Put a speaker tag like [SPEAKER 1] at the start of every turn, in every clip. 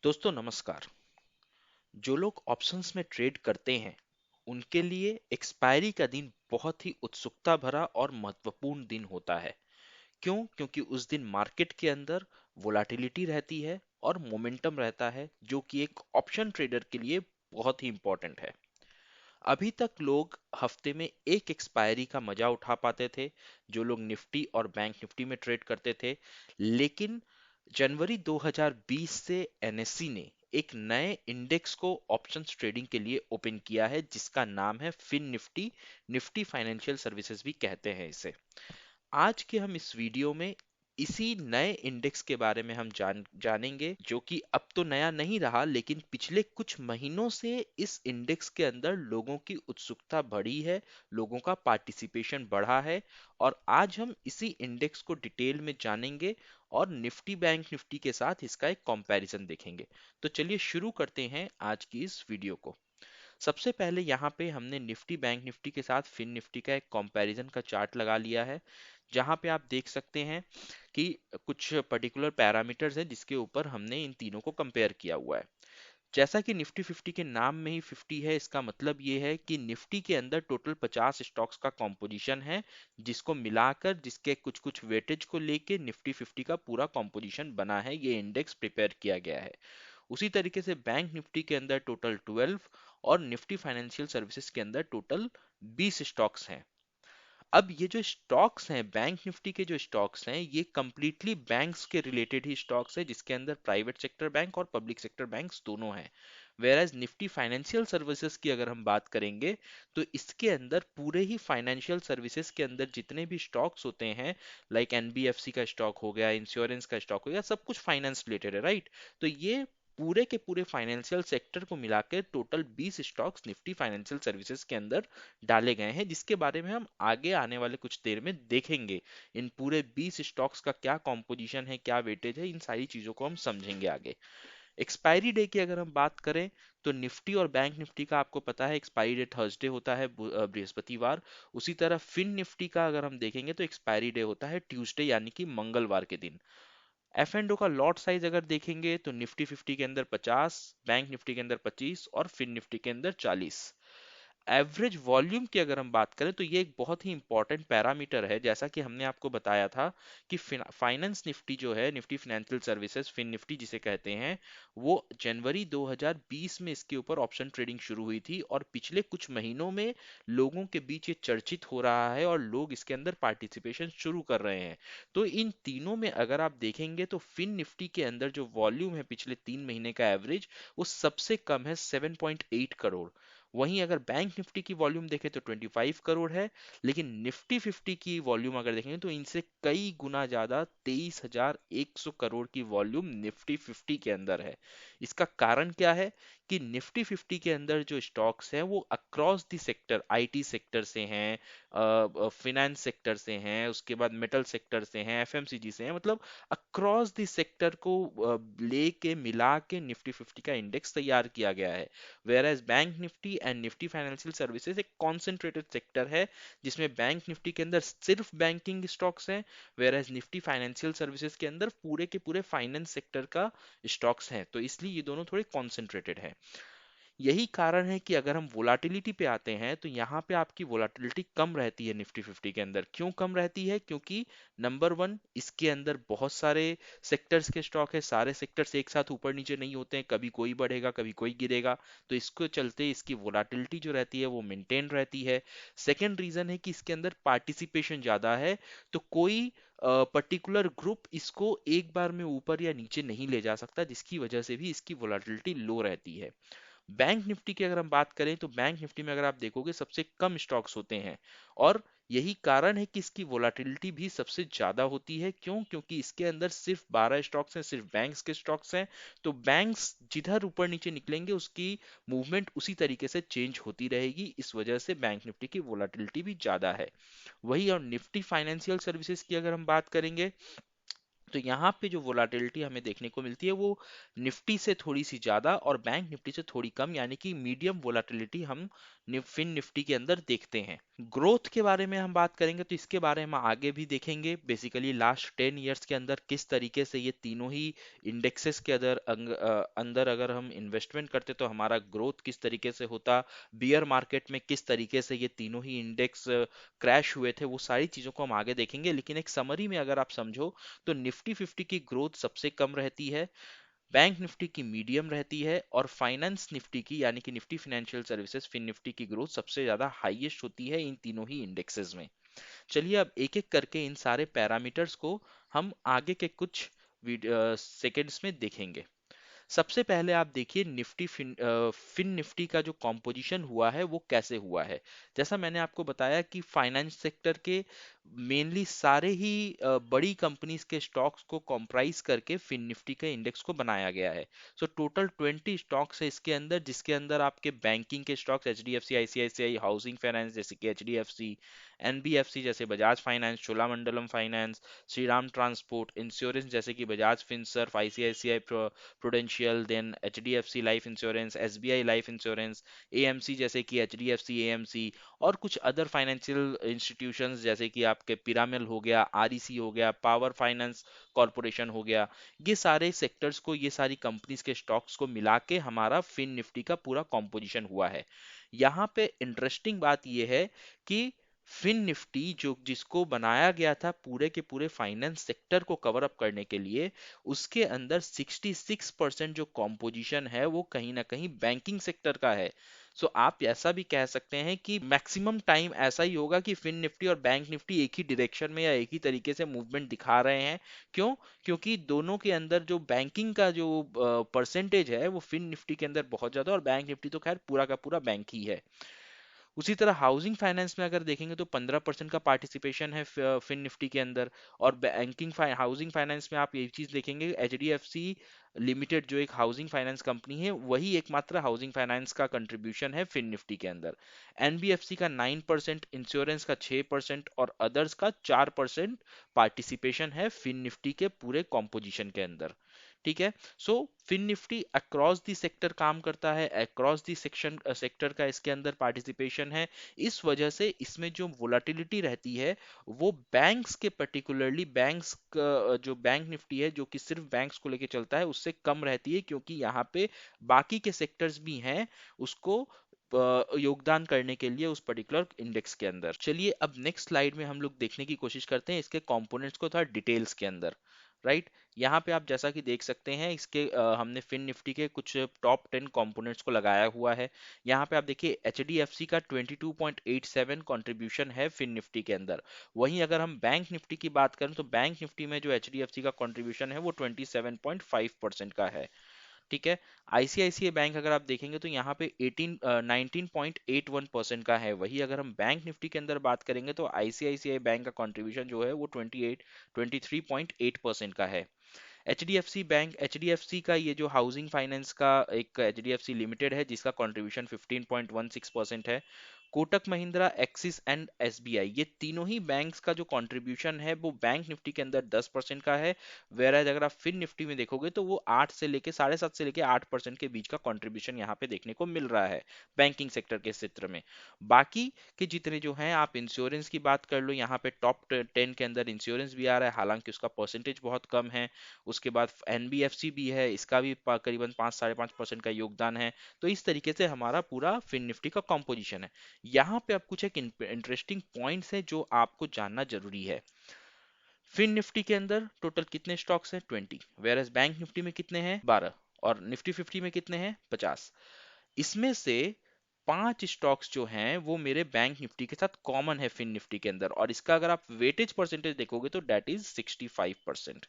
[SPEAKER 1] दोस्तों नमस्कार। जो लोग ऑप्शंस में ट्रेड करते हैं उनके लिए एक्सपायरी का दिन बहुत ही उत्सुकता भरा और महत्वपूर्ण दिन होता है। क्यों? क्योंकि उस दिन मार्केट के अंदर वोलाटिलिटी रहती है और मोमेंटम रहता है, जो कि एक ऑप्शन ट्रेडर के लिए बहुत ही इंपॉर्टेंट है। अभी तक लोग हफ्ते में एक एक्सपायरी का मजा उठा पाते थे, जो लोग निफ्टी और बैंक निफ्टी में ट्रेड करते थे। लेकिन जनवरी 2020 से एनएससी ने एक नए इंडेक्स को ऑप्शंस ट्रेडिंग के लिए ओपन किया है, जिसका नाम है Fin Nifty. Nifty financial services भी कहते हैं इसे। आज के हम इस वीडियो में इसी नए इंडेक्स के बारे में हम जानेंगे, जो कि अब तो नया नहीं रहा, लेकिन पिछले कुछ महीनों से इस इंडेक्स के अंदर लोगों की उत्सुकता बढ़ी है, लोगों का पार्टिसिपेशन बढ़ा है। और आज हम इसी इंडेक्स को डिटेल में जानेंगे और निफ्टी बैंक निफ्टी के साथ इसका एक कंपैरिजन देखेंगे। तो चलिए शुरू करते हैं आज की इस वीडियो को। सबसे पहले यहाँ पे हमने निफ्टी बैंक निफ्टी के साथ फिन निफ्टी का एक कंपैरिजन का चार्ट लगा लिया है, जहाँ पे आप देख सकते हैं कि कुछ पर्टिकुलर पैरामीटर्स हैं जिसके ऊपर हमने इन तीनों को कंपेयर किया हुआ है। जैसा कि निफ्टी 50 के नाम में ही 50 है, इसका मतलब ये है कि निफ्टी के अंदर टोटल 50 स्टॉक्स का कॉम्पोजिशन है, जिसको मिलाकर जिसके कुछ कुछ वेटेज को लेके निफ्टी 50 का पूरा कॉम्पोजिशन बना है, ये इंडेक्स प्रिपेयर किया गया है। उसी तरीके से बैंक निफ्टी के अंदर टोटल 12 और निफ्टी फाइनेंशियल सर्विसेज के अंदर टोटल 20 स्टॉक्स हैं। अब ये जो स्टॉक्स हैं, बैंक निफ्टी के जो स्टॉक्स हैं, ये कंप्लीटली बैंक्स के रिलेटेड ही स्टॉक्स है, जिसके अंदर प्राइवेट सेक्टर बैंक और पब्लिक सेक्टर बैंक्स दोनों हैं। वेयर निफ्टी फाइनेंशियल सर्विसेज की अगर हम बात करेंगे, तो इसके अंदर पूरे ही फाइनेंशियल सर्विसेज के अंदर जितने भी स्टॉक्स होते हैं, लाइक एनबीएफसी का स्टॉक हो गया, इंश्योरेंस का स्टॉक हो गया, सब कुछ फाइनेंस रिलेटेड है, राइट? तो ये पूरे के पूरे फाइनेंशियल सेक्टर को मिलाकर total 20 stocks Nifty financial services के अंदर डाले गए हैं, जिसके बारे में हम आगे आने वाले कुछ देर में देखेंगे। इन पूरे 20 स्टॉक्स का क्या कॉम्पोजिशन है, क्या वेटेज है, इन सारी चीजों को हम समझेंगे आगे। एक्सपायरी डे की अगर हम बात करें, तो निफ्टी और बैंक निफ्टी का आपको पता है एक्सपायरी डे थर्सडे होता है, बृहस्पतिवार। उसी तरह फिन निफ्टी का अगर हम देखेंगे तो एक्सपायरी डे होता है ट्यूसडे, यानी कि मंगलवार के दिन। एफ एंड ओ का लॉट साइज अगर देखेंगे तो निफ्टी 50 के अंदर 50, बैंक निफ्टी के अंदर 25 और फिन निफ्टी के अंदर 40। एवरेज वॉल्यूम की अगर हम बात करें तो ये एक बहुत ही इंपॉर्टेंट पैरामीटर है। जैसा कि हमने आपको बताया था कि फाइनेंस निफ्टी जो है, Nifty financial services fin Nifty जिसे कहते हैं, वो जनवरी 2020 में इसके ऊपर ऑप्शन ट्रेडिंग शुरू हुई थी, और पिछले कुछ महीनों में लोगों के बीच ये चर्चित हो रहा है और लोग इसके अंदर पार्टिसिपेशन शुरू कर रहे हैं। तो इन तीनों में अगर आप देखेंगे तो फिन निफ्टी के अंदर जो वॉल्यूम है पिछले 3 महीने का एवरेज, वो सबसे कम है 7.8 करोड़। वहीं अगर बैंक निफ्टी की वॉल्यूम देखें तो 25 करोड़ है। लेकिन निफ्टी 50 की वॉल्यूम अगर देखेंगे तो इनसे कई गुना ज्यादा 23,100 करोड़ की वॉल्यूम निफ्टी 50 के अंदर है। इसका कारण क्या है? कि निफ्टी 50 के अंदर जो स्टॉक्स हैं वो across the sector, IT sector से हैं, फिनेंस सेक्टर से हैं, उसके बाद मेटल सेक्टर से हैं, एफएमसीजी से हैं, मतलब अक्रॉस द सेक्टर को लेके मिला के निफ्टी 50 का इंडेक्स तैयार किया गया है। Whereas bank Nifty and Nifty financial services एक कॉन्सेंट्रेटेड सेक्टर है, जिसमें बैंक निफ्टी के अंदर सिर्फ बैंकिंग स्टॉक्स हैं, whereas Nifty financial services के अंदर पूरे के पूरे फाइनेंस सेक्टर का स्टॉक्स हैं। तो इसलिए ये दोनों थोड़े कॉन्सेंट्रेटेड हैं। यही कारण है कि अगर हम वोलाटिलिटी पे आते हैं तो यहाँ पे आपकी वोलाटिलिटी कम रहती है निफ्टी 50 के अंदर। क्यों कम रहती है? क्योंकि नंबर वन, इसके अंदर बहुत सारे सेक्टर्स के स्टॉक है, सारे सेक्टर्स एक साथ ऊपर नीचे नहीं होते हैं, कभी कोई बढ़ेगा कभी कोई गिरेगा, तो इसको चलते इसकी वोलाटिलिटी जो रहती है वो मेंटेन रहती है। सेकेंड रीजन है कि इसके अंदर पार्टिसिपेशन ज्यादा है, तो कोई पर्टिकुलर ग्रुप इसको एक बार में ऊपर या नीचे नहीं ले जा सकता, जिसकी वजह से भी इसकी वोलाटिलिटी लो रहती है। बैंक निफ्टी की अगर हम बात करें तो बैंक निफ्टी में अगर आप देखोगे सबसे कम स्टॉक्स होते हैं, और यही कारण है कि इसकी वोलाटिलिटी भी सबसे ज्यादा होती है। क्यों? क्योंकि इसके अंदर सिर्फ 12 स्टॉक्स हैं, सिर्फ बैंक्स के स्टॉक्स हैं। तो बैंक्स जिधर ऊपर नीचे निकलेंगे उसकी मूवमेंट उसी तरीके से चेंज होती रहेगी, इस वजह से बैंक निफ्टी की वोलाटिलिटी भी ज्यादा है। वही और निफ्टी फाइनेंशियल सर्विसेज की अगर हम बात करेंगे, तो यहाँ पे जो वोलाटिलिटी हमें देखने को मिलती है वो निफ्टी से थोड़ी सी ज्यादा और बैंक निफ्टी से थोड़ी कम, यानी कि मीडियम वोलाटिलिटी हम फिन निफ्टी के अंदर देखते हैं। ग्रोथ के बारे में हम बात करेंगे तो इसके बारे में आगे भी देखेंगे। बेसिकली लास्ट 10 इयर्स के अंदर किस तरीके से ये तीनों ही इंडेक्सेस के अंदर अगर हम इन्वेस्टमेंट करते तो हमारा ग्रोथ किस तरीके से होता, बियर मार्केट में किस तरीके से ये तीनों ही इंडेक्स क्रैश हुए थे, वो सारी चीज़ों को हम आगे देखेंगे। लेकिन एक समरी में अगर आप समझो तो निफ्टी 50 की ग्रोथ सबसे कम रहती है, बैंक निफ्टी की मीडियम रहती है, और फाइनेंस निफ्टी की यानी कि Nifty financial services fin Nifty की ग्रोथ सबसे ज्यादा हाईएस्ट होती है इन तीनों ही इंडेक्सेस में। चलिए अब एक एक करके इन सारे पैरामीटर्स को हम आगे के कुछ सेकेंड्स में देखेंगे। सबसे पहले आप देखिए फिन निफ्टी का जो कॉम्पोजिशन हुआ है वो कैसे हुआ है। जैसा मैंने आपको बताया कि फाइनेंस सेक्टर के मेनली सारे ही बड़ी कंपनीज के स्टॉक्स को कॉम्प्राइज करके फिन निफ्टी के इंडेक्स को बनाया गया है। सो टोटल 20 स्टॉक्स है इसके अंदर, जिसके अंदर आपके बैंकिंग के stocks H D F C, ICICI, housing finance जैसे कि H D F C, NBFC जैसे Bajaj finance, Cholamandalam finance, Shriram transport, insurance जैसे कि Bajaj Finserv, ICICI prudential, then HDFC life insurance, SBI life insurance, AMC जैसे कि एचडीएफसी एएमसी, और कुछ अदर फाइनेंशियल इंस्टीट्यूशंस जैसे कि आपके पिरामिल हो गया, आरईसी हो गया, पावर फाइनेंस कॉरपोरेशन हो गया। ये सारे सेक्टर्स को, ये सारी कंपनीज के स्टॉक्स को मिला के हमारा फिन निफ्टी का पूरा कॉम्पोजिशन हुआ है। यहाँ पे इंटरेस्टिंग बात यह है कि फिन निफ्टी जो जिसको बनाया गया था पूरे के पूरे फाइनेंस सेक्टर को कवर अप करने के लिए, उसके अंदर 66% जो कॉम्पोजिशन है वो कहीं ना कहीं बैंकिंग सेक्टर का है। सो आप ऐसा भी कह सकते हैं कि मैक्सिमम टाइम ऐसा ही होगा कि फिन निफ्टी और बैंक निफ्टी एक ही डायरेक्शन में या एक ही तरीके से मूवमेंट दिखा रहे हैं। क्यों? क्योंकि दोनों के अंदर जो बैंकिंग का जो परसेंटेज है वो फिन निफ्टी के अंदर बहुत ज्यादा, और बैंक निफ्टी तो खैर पूरा का पूरा बैंक ही है। उसी तरह हाउसिंग फाइनेंस में अगर देखेंगे तो 15% का पार्टिसिपेशन है फिन निफ्टी के अंदर। और हाउसिंग फाइनेंस में आप ये चीज देखेंगे, एचडीएफसी लिमिटेड जो एक हाउसिंग फाइनेंस कंपनी है वही एकमात्र हाउसिंग फाइनेंस का कंट्रीब्यूशन है फिन निफ्टी के अंदर। एनबीएफसी का 9%, इंश्योरेंस का 6% और अदर्स का 4% पार्टिसिपेशन है फिन निफ्टी के पूरे कॉम्पोजिशन के अंदर। ठीक है। So fin Nifty across the sector काम करता है, अक्रॉस दी सेक्टर का इसके अंदर पार्टिसिपेशन है। इस वजह से इसमें जो वोलाटिलिटी रहती है वो बैंक्स के, पर्टिकुलरली बैंक्स का जो बैंक निफ्टी है जो कि सिर्फ बैंक्स को लेके चलता है, उससे कम रहती है, क्योंकि यहाँ पे बाकी के सेक्टर्स भी हैं उसको योगदान करने के लिए उस पर्टिकुलर इंडेक्स के अंदर। चलिए अब नेक्स्ट स्लाइड में हम लोग देखने की कोशिश करते हैं इसके कंपोनेंट्स को थोड़ा डिटेल्स के अंदर। राइट। यहाँ पे आप जैसा कि देख सकते हैं इसके हमने फिन निफ्टी के कुछ टॉप 10 कंपोनेंट्स को लगाया हुआ है। यहाँ पे आप देखिए एच डी एफ सी का 22.87 कंट्रीब्यूशन है फिन निफ्टी के अंदर। वहीं अगर हम बैंक निफ्टी की बात करें तो बैंक निफ्टी में जो एच डी एफ सी का कंट्रीब्यूशन है वो 27.5% का है। ठीक है। आईसीआईसीआई बैंक अगर आप देखेंगे तो यहाँ पे 19.81% का है। वही अगर हम बैंक निफ्टी के अंदर बात करेंगे तो आईसीआईसीआई बैंक का कंट्रीब्यूशन जो है वो 23.8% का है। एचडीएफसी बैंक, एचडीएफसी का ये जो हाउसिंग फाइनेंस का एक एचडीएफसी लिमिटेड है जिसका कंट्रीब्यूशन 15.16% है। Kotak Mahindra, axis and SBI, ये तीनों ही बैंक्स का जो कंट्रीब्यूशन है वो बैंक निफ्टी के अंदर 10% का है। वेराज अगर आप फिन निफ्टी में देखोगे तो वो 7.5 से लेके 8% के बीच का कंट्रीब्यूशन यहाँ पे देखने को मिल रहा है बैंकिंग सेक्टर के क्षेत्र में। बाकी के जितने जो हैं, आप इंश्योरेंस की बात कर लो, यहाँ पे टॉप 10 के अंदर इंश्योरेंस भी आ रहा है, हालांकि उसका परसेंटेज बहुत कम है। उसके बाद एनबीएफसी भी है, इसका भी करीबन 5-5.5% का योगदान है। तो इस तरीके से हमारा पूरा फिन निफ्टी का कॉम्पोजिशन है। यहाँ पे अब कुछ एक इंटरेस्टिंग पॉइंट्स है जो आपको जानना जरूरी है। फिन निफ्टी के अंदर टोटल कितने स्टॉक्स हैं? 20। वेयर बैंक निफ्टी में कितने हैं? 12। और निफ्टी 50 में कितने हैं? 50। इसमें से 5 स्टॉक्स जो हैं वो मेरे बैंक निफ्टी के साथ कॉमन है फिन निफ्टी के अंदर, और इसका अगर आप वेटेज परसेंटेज देखोगे तो डेट इज 65%।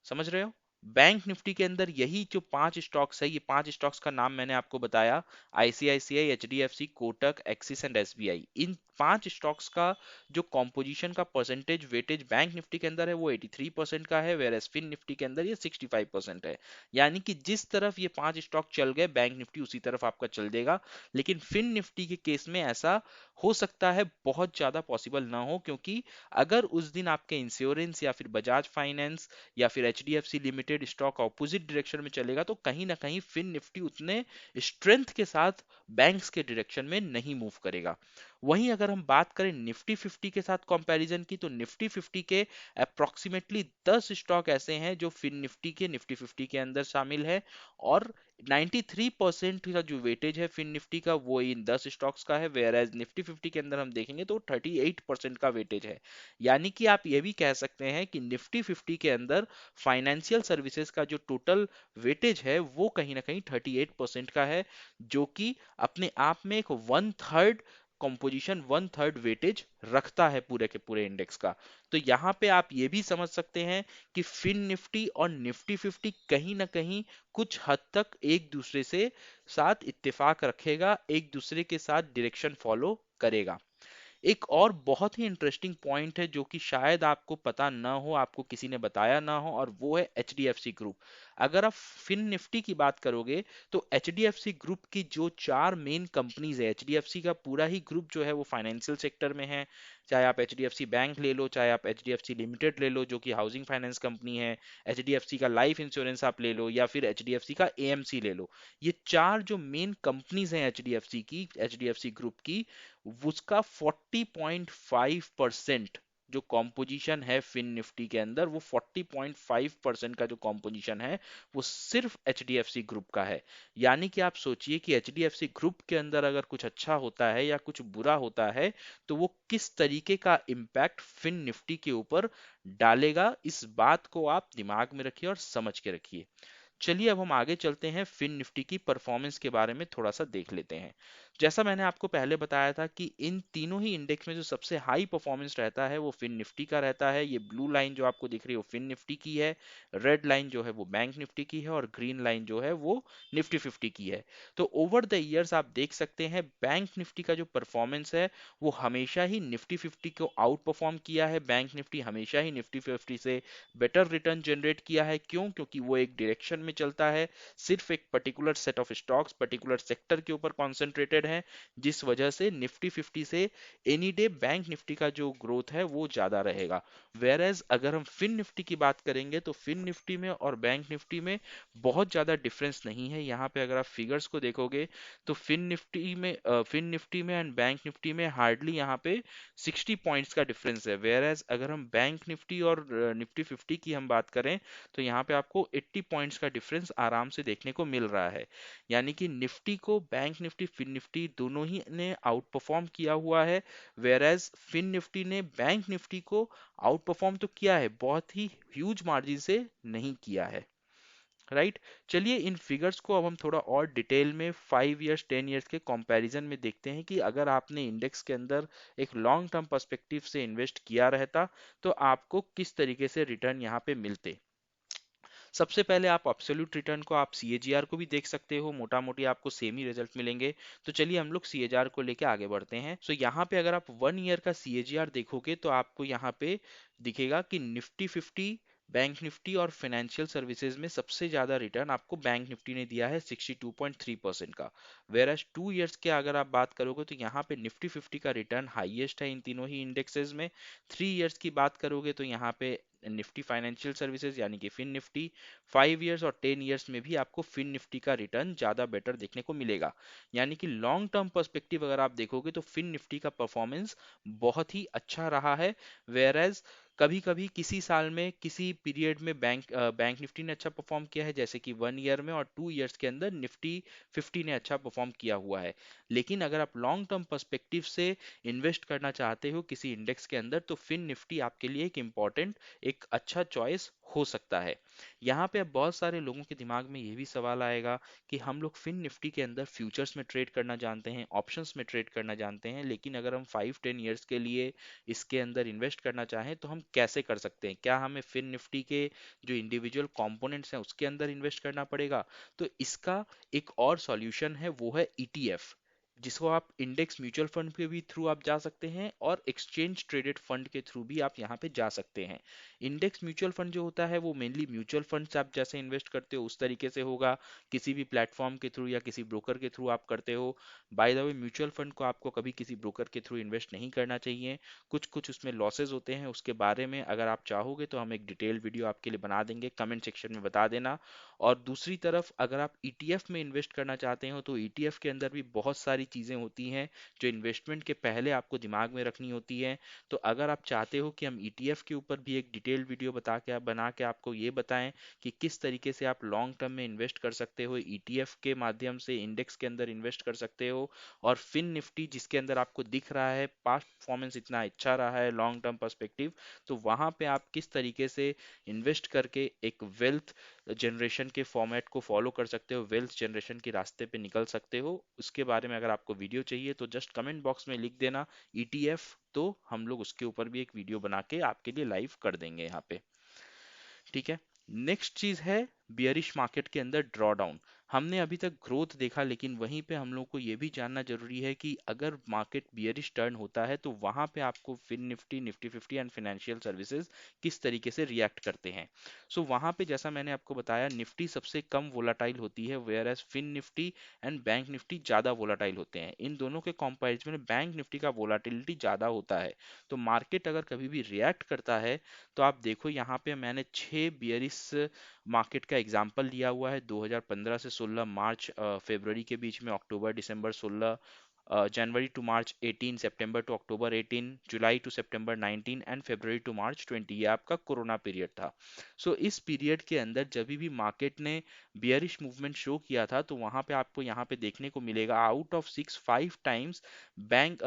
[SPEAKER 1] समझ रहे हो? बैंक निफ्टी के अंदर यही जो 5 स्टॉक्स है, ये 5 स्टॉक्स का नाम मैंने आपको बताया, ICICI, HDFC, Kotak, axis and SBI. In 5 stocks का जो कॉम्पोजिशन का परसेंटेज वेटेज बैंक निफ्टी के अंदर है वो 83% का है, वेयर फिन निफ्टी के अंदर ये 65% है। यानी कि जिस तरफ ये 5 स्टॉक चल गए बैंक निफ्टी उसी तरफ आपका चल देगा। लेकिन फिन निफ्टी के केस में ऐसा हो सकता है बहुत ज्यादा पॉसिबल ना हो, क्योंकि अगर उस दिन आपके इंश्योरेंस या फिर बजाज फाइनेंस या फिर HDFC limited stock opposite direction में चलेगा तो कहीं ना कहीं फिन निफ्टी उतने स्ट्रेंथ के साथ बैंक्स के डायरेक्शन में नहीं मूव करेगा। वहीं अगर हम बात करें निफ्टी 50 के साथ कंपैरिजन की, तो निफ्टी 50 के अप्रोक्सीमेटली 10 स्टॉक ऐसे हैं जो फिन निफ्टी के निफ्टी 50 के अंदर शामिल है, और 93% का जो वेटेज है फिन निफ्टी का वो इन 10 स्टॉक्स का है, वेयर एज निफ्टी 50 के अंदर हम देखेंगे तो 38% का वेटेज है। यानी कि आप ये भी कह सकते हैं कि निफ्टी 50 के अंदर फाइनेंशियल सर्विसेज का जो टोटल वेटेज है वो कहीं ना कहीं 38% का है, जो कि अपने आप में एक one third composition, one third weightage रखता है पूरे के पूरे इंडेक्स का। तो यहां पे आप ये भी समझ सकते हैं कि फिन निफ्टी और निफ्टी 50 कहीं ना कहीं कुछ हद तक एक दूसरे से साथ इत्तेफाक रखेगा, एक दूसरे के साथ डायरेक्शन फॉलो करेगा। एक और बहुत ही इंटरेस्टिंग पॉइंट है जो कि शायद आपको पता ना हो, आपको किसी ने बताया ना हो, और वो है एचडीएफसी ग्रुप। अगर आप फिन निफ्टी की बात करोगे तो एचडीएफसी ग्रुप की जो चार मेन कंपनीज है, एचडीएफसी का पूरा ही ग्रुप जो है वो फाइनेंशियल सेक्टर में है। चाहे आप एचडीएफसी बैंक ले लो, चाहे आप एचडीएफसी लिमिटेड ले लो जो कि हाउसिंग फाइनेंस कंपनी है, एचडीएफसी का लाइफ इंश्योरेंस आप ले लो, या फिर एचडीएफसी का एएमसी ले लो। ये चार जो मेन कंपनीज हैं एचडीएफसी की, एचडीएफसी ग्रुप की, उसका 40.5% जो कॉम्पोजिशन है फिन निफ्टी के अंदर, वो 40.5% का जो कॉम्पोजिशन है वो सिर्फ एचडीएफसी ग्रुप का है। यानी कि आप सोचिए कि एचडीएफसी ग्रुप के अंदर अगर कुछ अच्छा होता है या कुछ बुरा होता है तो वो किस तरीके का इम्पैक्ट फिन निफ्टी के ऊपर डालेगा, इस बात को आप दिमाग में रखिए और समझ के रखिए। चलिए अब हम आगे चलते हैं, फिन निफ्टी की परफॉर्मेंस के बारे में थोड़ा सा देख लेते हैं। जैसा मैंने आपको पहले बताया था कि इन तीनों ही इंडेक्स में जो सबसे हाई परफॉर्मेंस रहता है वो फिन निफ्टी का रहता है। ये ब्लू लाइन जो आपको दिख रही है वो फिन निफ्टी की है, रेड लाइन जो है वो बैंक निफ्टी की है, और ग्रीन लाइन जो है वो निफ्टी 50 की है। तो ओवर द ईयर्स आप देख सकते हैं बैंक निफ्टी का जो परफॉर्मेंस है वो हमेशा ही निफ्टी 50 को आउट परफॉर्म किया है। बैंक निफ्टी हमेशा ही निफ्टी 50 से बेटर रिटर्न जनरेट किया है। क्यों? क्योंकि वो एक डायरेक्शन में चलता है, सिर्फ एक particular set of stocks particular sector के ऊपर कॉन्सेंट्रेटेड है, जिस वजह से निफ्टी 50 से एनी डे बैंक निफ्टी का जो ग्रोथ है वो ज्यादा रहेगा। वेयर एज अगर हम फिन निफ्टी की बात करेंगे तो फिन निफ्टी में और बैंक निफ्टी में बहुत ज्यादा डिफरेंस नहीं है। यहाँ पे अगर आप फिगर्स को देखोगे तो फिन निफ्टी में एंड बैंक निफ्टी में हार्डली यहाँ पे 60 पॉइंट्स का डिफरेंस है। वेयर एज अगर हम बैंक निफ्टी और निफ्टी 50 की हम बात करें तो यहाँ पे आपको 80 पॉइंट्स का डिफरेंस आराम से देखने को मिल रहा है। यानी कि निफ्टी को बैंक निफ्टी फिन निफ्टी दोनों ही ने आउट परफॉर्म किया हुआ है, वेयर एज फिन निफ्टी ने बैंक निफ्टी को आउट परफॉर्म तो किया है, बहुत ही ह्यूज मार्जिन से नहीं किया है। राइट। चलिए इन फिगर्स को अब हम थोड़ा और डिटेल में 5 इयर्स 10 इयर्स के कंपैरिजन में देखते हैं कि अगर आपने इंडेक्स के अंदर एक लॉन्ग टर्म पर्सपेक्टिव से इन्वेस्ट किया रहता तो आपको किस तरीके से रिटर्न यहाँ पे मिलते। सबसे पहले आप एब्सोल्यूट रिटर्न को, आप सीएजीआर को भी देख सकते हो, मोटा मोटी आपको सेम ही रिजल्ट मिलेंगे। तो चलिए हम लोग सीएजीआर को लेके आगे बढ़ते हैं। सो यहाँ पे अगर आप 1 ईयर का सीएजीआर देखोगे तो आपको यहाँ पे दिखेगा कि निफ्टी 50, बैंक निफ्टी और फाइनेंशियल सर्विसेज में सबसे ज्यादा रिटर्न आपको बैंक निफ्टी ने दिया है 62.3% का। वेयर एज 2 इयर्स के अगर आप बात करोगे तो यहाँ पे निफ्टी 50 का रिटर्न हाईएस्ट है इन तीनों ही इंडेक्सेस में। 3 इयर्स की बात करोगे तो यहाँ पे निफ्टी फाइनेंशियल सर्विसेज यानी कि फिन निफ्टी, 5 इयर्स और 10 इयर्स में भी आपको फिन निफ्टी का रिटर्न ज्यादा बेटर देखने को मिलेगा। यानी कि लॉन्ग टर्म पर्सपेक्टिव अगर आप देखोगे तो फिन निफ्टी का परफॉर्मेंस बहुत ही अच्छा रहा है। वेयर एज कभी कभी किसी साल में किसी पीरियड में बैंक निफ्टी ने अच्छा परफॉर्म किया है, जैसे कि 1 ईयर में, और 2 इयर्स के अंदर निफ्टी 50 ने अच्छा परफॉर्म किया हुआ है। लेकिन अगर आप लॉन्ग टर्म पर्सपेक्टिव से इन्वेस्ट करना चाहते हो किसी इंडेक्स के अंदर तो फिन निफ्टी आपके लिए एक इंपॉर्टेंट, एक अच्छा चॉइस हो सकता है। यहाँ पे अब बहुत सारे लोगों के दिमाग में ये भी सवाल आएगा कि हम लोग फिन निफ्टी के अंदर फ्यूचर्स में ट्रेड करना जानते हैं, ऑप्शंस में ट्रेड करना जानते हैं, लेकिन अगर हम 5-10 इयर्स के लिए इसके अंदर इन्वेस्ट करना चाहें तो हम कैसे कर सकते हैं? क्या हमें फिन निफ्टी के जो इंडिविजुअल कंपोनेंट्स हैं उसके अंदर इन्वेस्ट करना पड़ेगा? तो इसका एक और सॉल्यूशन है, वो है ईटीएफ, जिसको आप इंडेक्स म्यूचुअल फंड के भी थ्रू आप जा सकते हैं और एक्सचेंज ट्रेडेड फंड के थ्रू भी आप यहाँ पे जा सकते हैं। इंडेक्स म्यूचुअल फंड जो होता है वो मेनली म्यूचुअल फंड से आप जैसे इन्वेस्ट करते हो उस तरीके से होगा, किसी भी प्लेटफॉर्म के थ्रू या किसी ब्रोकर के थ्रू आप करते हो। By the way mutual fund को आपको कभी किसी ब्रोकर के थ्रू इन्वेस्ट नहीं करना चाहिए, कुछ कुछ उसमें लॉसेज होते हैं, उसके बारे में अगर आप चाहोगे तो हम एक डिटेल वीडियो आपके लिए बना देंगे, कमेंट सेक्शन में बता देना। और दूसरी तरफ अगर आप ईटीएफ में इन्वेस्ट करना चाहते हो तो ईटीएफ के अंदर भी बहुत सारी चीज़ें होती हैं जो इन्वेस्टमेंट के पहले आपको दिमाग में रखनी होती है। तो अगर आप चाहते हो कि हम ईटीएफ के ऊपर भी एक डिटेल्ड वीडियो बना के आपको ये बताएं कि किस तरीके से आप लॉन्ग टर्म में इन्वेस्ट कर सकते हो, ईटीएफ के माध्यम से इंडेक्स के अंदर इन्वेस्ट कर सकते हो, और फिन निफ्टी जिसके अंदर आपको दिख रहा है पास्ट परफॉर्मेंस इतना अच्छा रहा है लॉन्ग टर्म पर्सपेक्टिव, तो वहां पे आप किस तरीके से इन्वेस्ट करके एक वेल्थ जनरेशन के फॉर्मेट को फॉलो कर सकते हो, वेल्थ जनरेशन के रास्ते पे निकल सकते हो, उसके बारे में अगर आपको वीडियो चाहिए तो जस्ट कमेंट बॉक्स में लिख देना ईटीएफ, तो हम लोग उसके ऊपर भी एक वीडियो बना के आपके लिए लाइव कर देंगे यहाँ पे। ठीक है। नेक्स्ट चीज है बियरिश मार्केट के अंदर ड्रॉडाउन। हमने अभी तक ग्रोथ देखा, लेकिन वहीं पे हम लोग को ये भी जानना जरूरी है कि अगर मार्केट बियरिश टर्न होता है तो वहां पे आपको fin Nifty, Nifty 50 and financial services किस तरीके से रिएक्ट करते हैं। सो वहां पे जैसा मैंने आपको बताया निफ्टी सबसे कम वोलाटाइल होती है, whereas fin Nifty and bank Nifty ज्यादा वोलाटाइल होते हैं। इन दोनों के कंपैरिजन में बैंक निफ्टी का वोलाटिलिटी ज्यादा होता है। तो मार्केट अगर कभी भी रिएक्ट करता है तो आप देखो यहाँ पे मैंने 6 बियरिश मार्केट का एग्जांपल लिया हुआ है, 2015 से 16 मार्च फरवरी के बीच में, अक्टूबर दिसंबर 16, जनवरी टू मार्च 18, सितंबर टू अक्टूबर 18, जुलाई टू सितंबर 19 एंड फरवरी टू मार्च 20। ये आपका कोरोना पीरियड था। सो इस पीरियड के अंदर जब भी मार्केट ने बियरिश मूवमेंट शो किया था तो वहां पे आपको यहाँ पे देखने को मिलेगा out of 5 times bank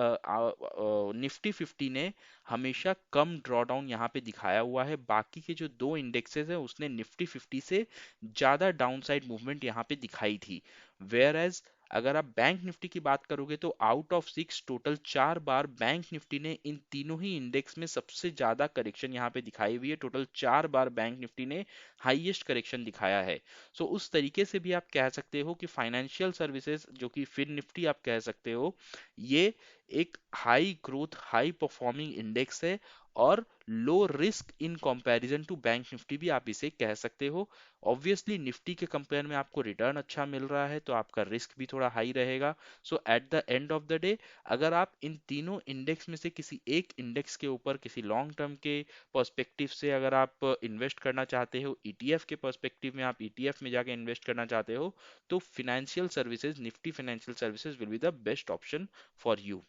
[SPEAKER 1] Nifty 50 ने हमेशा कम ड्रॉडाउन यहाँ पे दिखाया हुआ है। बाकी के जो दो इंडेक्सेस है उसने निफ्टी 50 से ज्यादा डाउनसाइड मूवमेंट यहाँ पे दिखाई थी। वेयर एज अगर आप बैंक निफ्टी की बात करोगे तो out of 6 total 4 bar bank Nifty ने इन तीनों ही इंडेक्स में सबसे ज्यादा करेक्शन यहाँ पे दिखाई हुई है। टोटल 4 बार बैंक निफ्टी ने हाईएस्ट करेक्शन दिखाया है। सो उस तरीके से भी आप कह सकते हो कि फाइनेंशियल सर्विसेज जो कि फिर निफ्टी आप कह सकते हो, ये एक high growth high performing index है और low risk in comparison to bank Nifty भी आप इसे कह सकते हो। ऑब्वियसली निफ्टी के कंपेयर में आपको रिटर्न अच्छा मिल रहा है तो आपका रिस्क भी थोड़ा हाई रहेगा। So at the end of the day अगर आप इन तीनों इंडेक्स में से किसी एक इंडेक्स के ऊपर किसी लॉन्ग टर्म के पर्सपेक्टिव से अगर आप इन्वेस्ट करना चाहते हो, ईटीएफ के पर्सपेक्टिव में आप ईटीएफ में जाके इन्वेस्ट करना चाहते हो, तो financial services, Nifty financial services will be the best option for you.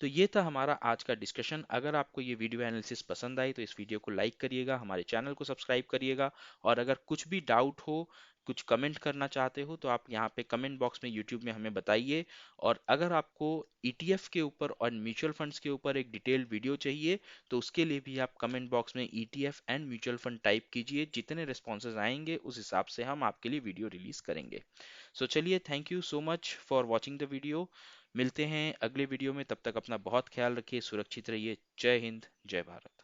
[SPEAKER 1] तो ये था हमारा आज का डिस्कशन। अगर आपको ये वीडियो एनालिसिस पसंद आई तो इस वीडियो को लाइक करिएगा, हमारे चैनल को सब्सक्राइब करिएगा, और अगर कुछ भी डाउट हो, कुछ कमेंट करना चाहते हो तो आप यहाँ पे कमेंट बॉक्स में यूट्यूब में हमें बताइए। और अगर आपको ईटीएफ के ऊपर और म्यूचुअल फंड्स के ऊपर एक डिटेल्ड वीडियो चाहिए तो उसके लिए भी आप कमेंट बॉक्स में ETF and mutual fund type कीजिए, जितने रिस्पॉन्सेज आएंगे उस हिसाब से हम आपके लिए वीडियो रिलीज करेंगे। सो चलिए, thank you so much for watching the video. मिलते हैं अगले वीडियो में, तब तक अपना बहुत ख्याल रखिए, सुरक्षित रहिए। जय हिंद, जय भारत।